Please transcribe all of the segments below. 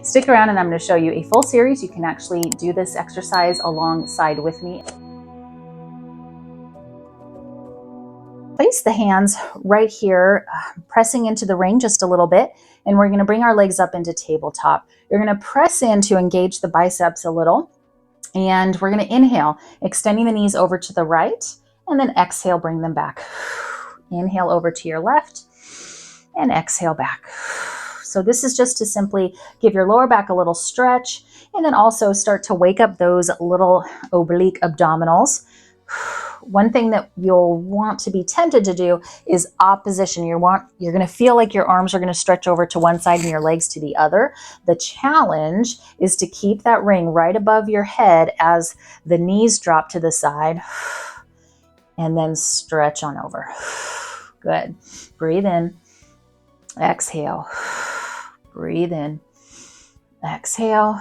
Stick around and I'm going to show you a full series. You can actually do this exercise alongside with me. Place the hands right here, pressing into the ring just a little bit, and we're going to bring our legs up into tabletop. You're going to press in to engage the biceps a little, and we're going to inhale, extending the knees over to the right, and then exhale, bring them back. Inhale over to your left, and exhale back. So this is just to simply give your lower back a little stretch, and then also start to wake up those little oblique abdominals. One thing that you'll want to be tempted to do is opposition. You're going to feel like your arms are going to stretch over to one side and your legs to the other. The challenge is to keep that ring right above your head as the knees drop to the side, and then stretch on over. Good. Breathe in. Exhale. Breathe in. Exhale.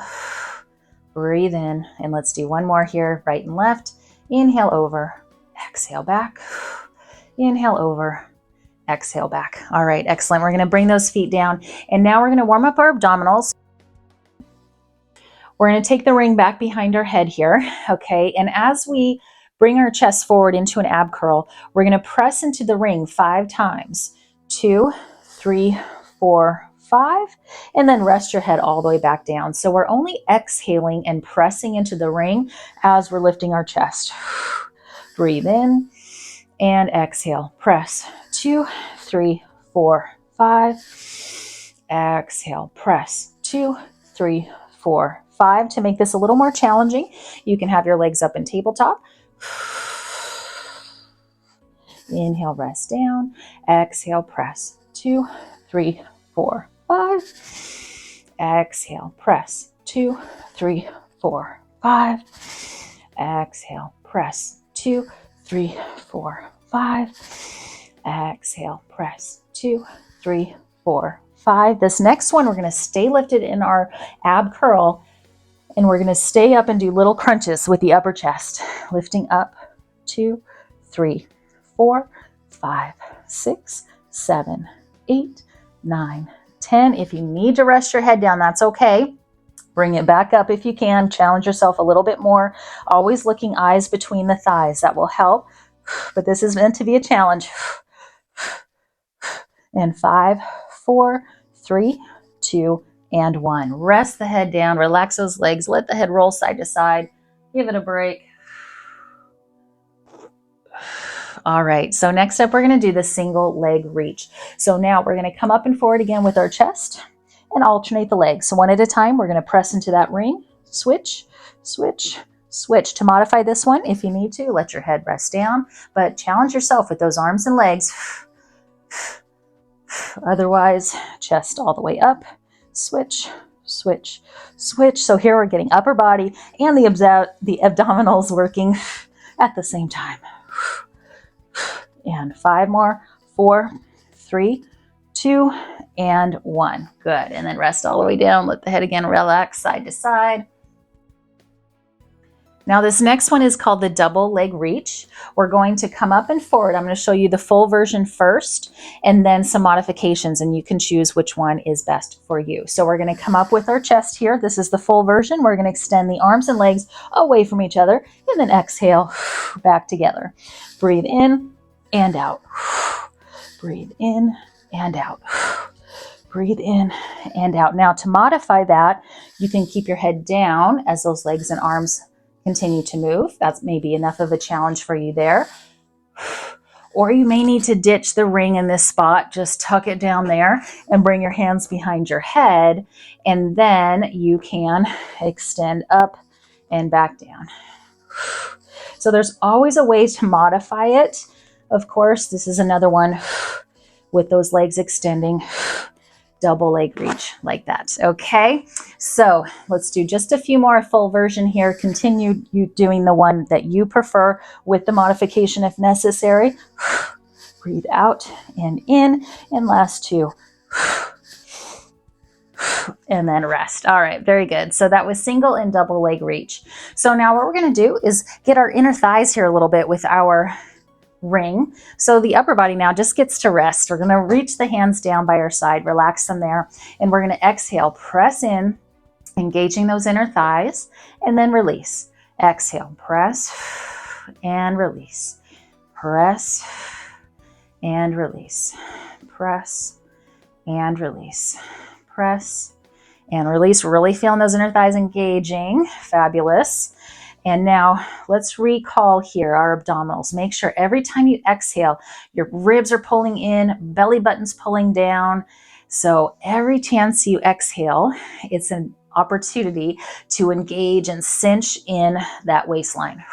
Breathe in. And let's do one more here, right and left. Inhale over. Exhale back. Inhale over. Exhale back. All right, excellent. We're going to bring those feet down. And now we're going to warm up our abdominals. We're going to take the ring back behind our head here. Okay. And as we bring our chest forward into an ab curl, we're going to press into the ring 5 times. 2, 3, 4, 5, and then rest your head all the way back down. So we're only exhaling and pressing into the ring as we're lifting our chest. Breathe in and exhale. Press. 2, 3, 4, 5. Exhale. Press. 2, 3, 4, 5. To make this a little more challenging, you can have your legs up in tabletop. Inhale, rest down. Exhale, press. 2, 3, 4, 5. Exhale, press. 2, 3, 4, 5. Exhale, press. 2, 3, 4, 5. Exhale, press. 2, 3, 4, 5. This next one, we're going to stay lifted in our ab curl, and we're going to stay up and do little crunches with the upper chest. Lifting up. 2, 3, 4, 5, 6, 7, 8, 9, 10. If you need to rest your head down, that's okay. Bring it back up if you can. Challenge yourself a little bit more. Always looking eyes between the thighs. That will help. But this is meant to be a challenge. And 5, 4, 3, 2, and 1. Rest the head down. Relax those legs. Let the head roll side to side. Give it a break. All right, so next up, we're going to do the single leg reach. So now we're going to come up and forward again with our chest and alternate the legs. So one at a time, we're going to press into that ring, switch, switch, switch. To modify this one, if you need to, let your head rest down, but challenge yourself with those arms and legs. Otherwise, chest all the way up, switch, switch, switch. So here we're getting upper body and the abdominals working at the same time. And 5 more. 4, 3, 2, and 1. Good. And then rest all the way down. Let the head again relax side to side. Now this next one is called the double leg reach. We're going to come up and forward. I'm going to show you the full version first and then some modifications, and you can choose which one is best for you. So we're going to come up with our chest here. This is the full version. We're going to extend the arms and legs away from each other and then exhale back together. Breathe in and out. Breathe in and out. Breathe in and out. Now to modify that, you can keep your head down as those legs and arms continue to move. That's maybe enough of a challenge for you there. Or you may need to ditch the ring in this spot. Just tuck it down there and bring your hands behind your head. And then you can extend up and back down. So there's always a way to modify it. Of course, this is another one with those legs extending, double leg reach like that. Okay, so let's do just a few more full version here. Continue you doing the one that you prefer with the modification if necessary. Breathe out and in, and last 2. And then rest. All right, very good. So that was single and double leg reach. So now what we're going to do is get our inner thighs here a little bit with our ring. So the upper body now just gets to rest. We're going to reach the hands down by our side, relax them there, and we're going to exhale, press in, engaging those inner thighs, and then release. Exhale, press and release. Press and release. Press and release. Press and release. Really feeling those inner thighs engaging. Fabulous. And now let's recall here our abdominals. Make sure every time you exhale, your ribs are pulling in, belly button's pulling down. So every chance you exhale, it's an opportunity to engage and cinch in that waistline.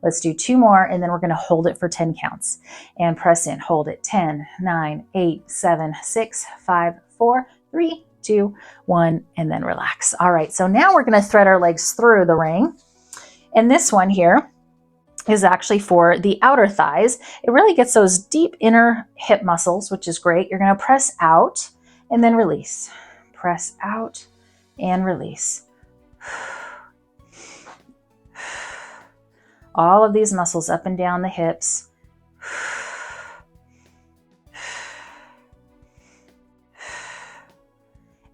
Let's do 2 more, and then we're going to hold it for 10 counts. And press in, hold it. 10, 9, 8, 7, 6, 5, 4, 3, 2, 1, and then relax. All right, so now we're going to thread our legs through the ring. And this one here is actually for the outer thighs. It really gets those deep inner hip muscles, which is great. You're going to press out and then release. Press out and release. All of these muscles up and down the hips.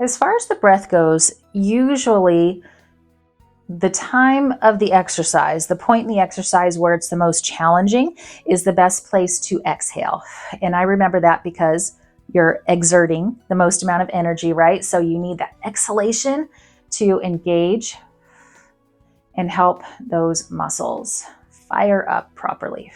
As far as the breath goes, usually the time of the exercise, the point in the exercise where it's the most challenging, is the best place to exhale. And I remember that because you're exerting the most amount of energy, right? So you need that exhalation to engage and help those muscles fire up properly.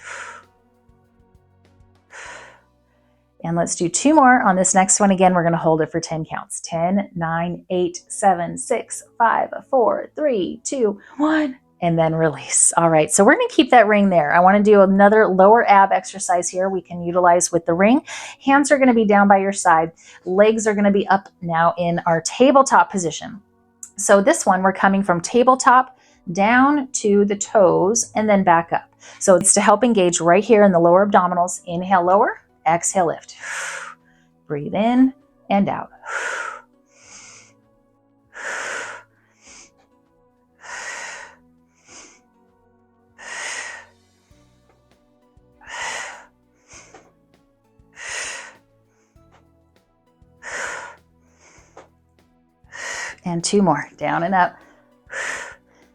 And let's do 2 more on this next one. Again, we're going to hold it for 10 counts. 10, 9, 8, 7, 6, 5, 4, 3, 2, 1, and then release. All right, so we're going to keep that ring there. I want to do another lower ab exercise here we can utilize with the ring. Hands are going to be down by your side. Legs are going to be up now in our tabletop position. So this one, we're coming from tabletop down to the toes and then back up. So it's to help engage right here in the lower abdominals. Inhale, lower. Exhale, lift. Breathe in and out. And 2 more. Down and up.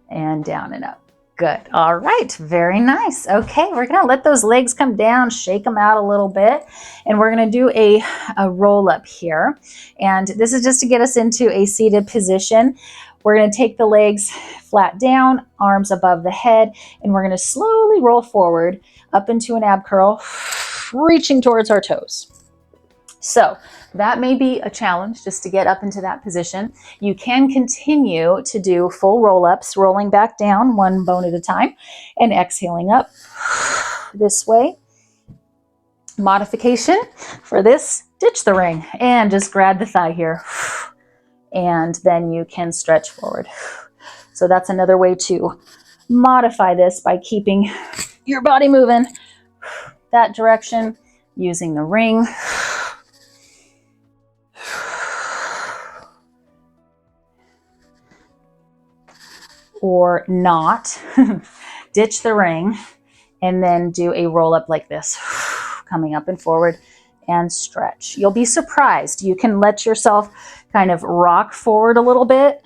And down and up. Good. All right. Very nice. Okay. We're going to let those legs come down, shake them out a little bit. And we're going to do a roll up here. And this is just to get us into a seated position. We're going to take the legs flat down, arms above the head, and we're going to slowly roll forward up into an ab curl, reaching towards our toes. So that may be a challenge just to get up into that position. You can continue to do full roll-ups, rolling back down 1 bone at a time and exhaling up this way. Modification for this, ditch the ring and just grab the thigh here. And then you can stretch forward. So that's another way to modify this by keeping your body moving that direction, using the ring. Or not. Ditch the ring and then do a roll up like this, coming up and forward and stretch. You'll be surprised. You can let yourself kind of rock forward a little bit.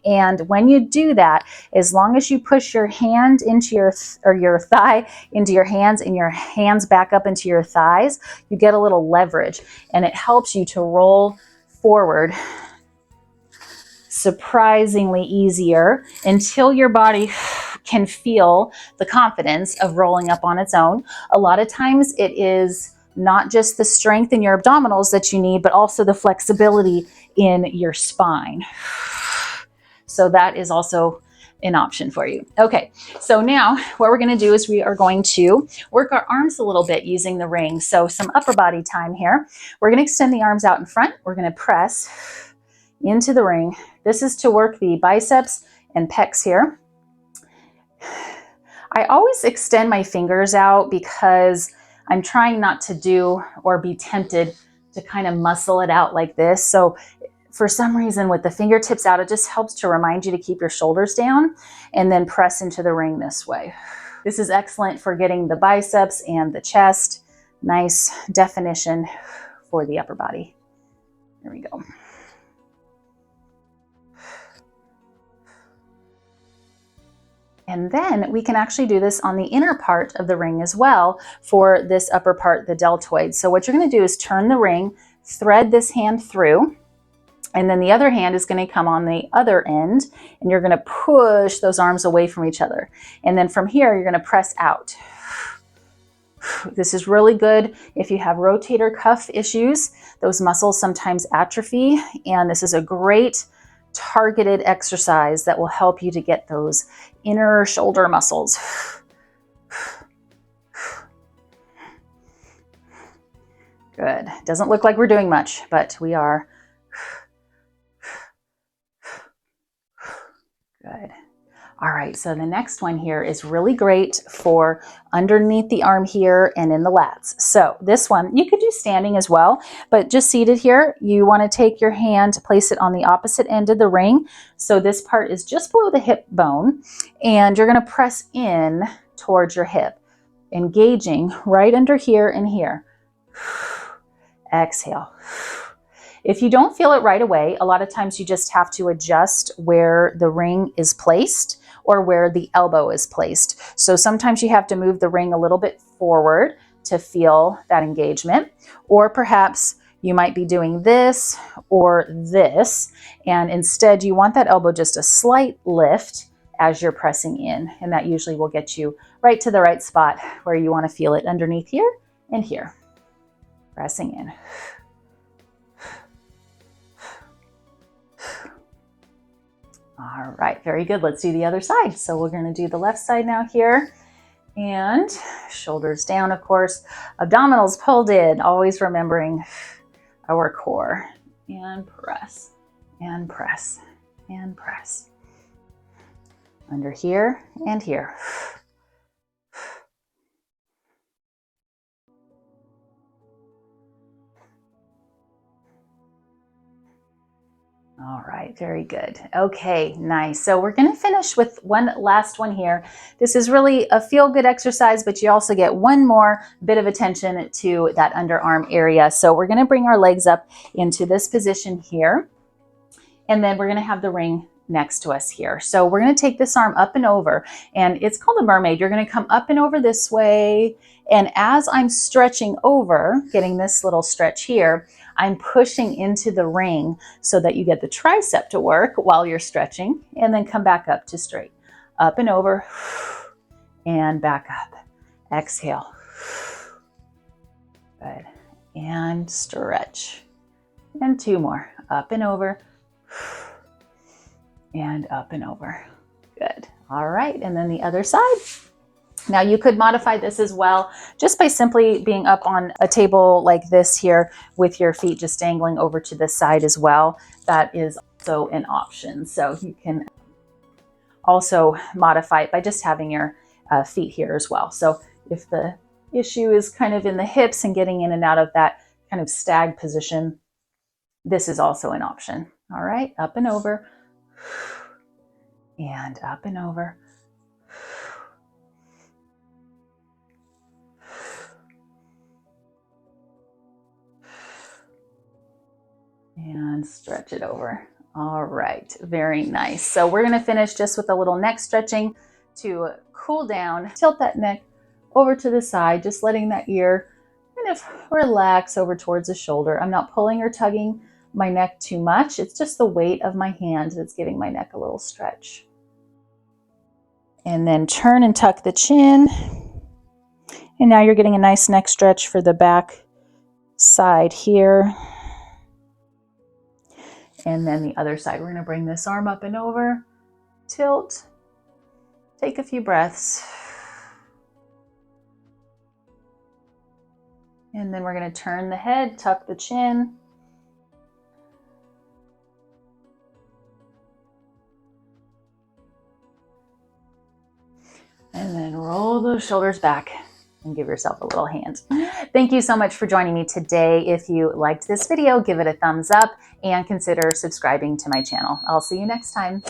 And when you do that, as long as you push your hand into your thigh into your hands and your hands back up into your thighs, you get a little leverage and it helps you to roll forward surprisingly easier until your body can feel the confidence of rolling up on its own. A lot of times it is not just the strength in your abdominals that you need, but also the flexibility in your spine. So that is also an option for you. Okay, so now what we're going to do is we are going to work our arms a little bit using the ring. So some upper body time here. We're going to extend the arms out in front. We're going to press into the ring. This is to work the biceps and pecs here. I always extend my fingers out because I'm trying not to do or be tempted to kind of muscle it out like this. So for some reason with the fingertips out, it just helps to remind you to keep your shoulders down and then press into the ring this way. This is excellent for getting the biceps and the chest. Nice definition for the upper body. There we go. And then we can actually do this on the inner part of the ring as well for this upper part, the deltoid. So what you're going to do is turn the ring, thread this hand through, and then the other hand is going to come on the other end, and you're going to push those arms away from each other. And then from here, you're going to press out. This is really good if you have rotator cuff issues. Those muscles sometimes atrophy, and this is a great targeted exercise that will help you to get those inner shoulder muscles. Good. Doesn't look like we're doing much, but we are. Good. All right, so the next one here is really great for underneath the arm here and in the lats. So this one, you could do standing as well, but just seated here, you want to take your hand, place it on the opposite end of the ring. So this part is just below the hip bone, and you're going to press in towards your hip, engaging right under here and here. Exhale. If you don't feel it right away, a lot of times you just have to adjust where the ring is placed or where the elbow is placed. So sometimes you have to move the ring a little bit forward to feel that engagement, or perhaps you might be doing this or this, and instead you want that elbow just a slight lift as you're pressing in, and that usually will get you right to the right spot where you want to feel it underneath here and here. Pressing in. All right, very good. Let's do the other side. So we're going to do the left side now here, and shoulders down, of course, abdominals pulled in, always remembering our core, and press, and press, and press. Under here and here. All right, very good. Okay, nice. So we're going to finish with one last one here. This is really a feel-good exercise, but you also get one more bit of attention to that underarm area. So we're going to bring our legs up into this position here, and then we're going to have the ring next to us here. So we're going to take this arm up and over, and it's called the Mermaid. You're going to come up and over this way, and as I'm stretching over, getting this little stretch here, I'm pushing into the ring so that you get the tricep to work while you're stretching, and then come back up to straight. Up and over, and back up. Exhale. Good. And stretch. And two more. Up and over, and up and over. Good. All right, and then the other side. Now you could modify this as well just by simply being up on a table like this here with your feet just dangling over to the side as well. That is also an option. So you can also modify it by just having your feet here as well. So if the issue is kind of in the hips and getting in and out of that kind of stag position, this is also an option. All right, up and over, and up and over. And stretch it over. All right, very nice. So we're gonna finish just with a little neck stretching to cool down. Tilt that neck over to the side, just letting that ear kind of relax over towards the shoulder. I'm not pulling or tugging my neck too much. It's just the weight of my hand that's giving my neck a little stretch. And then turn and tuck the chin. And now you're getting a nice neck stretch for the back side here. And then the other side, we're going to bring this arm up and over, tilt, take a few breaths. And then we're going to turn the head, tuck the chin. And then roll those shoulders back and give yourself a little hand. Thank you so much for joining me today. If you liked this video, give it a thumbs up and consider subscribing to my channel. I'll see you next time.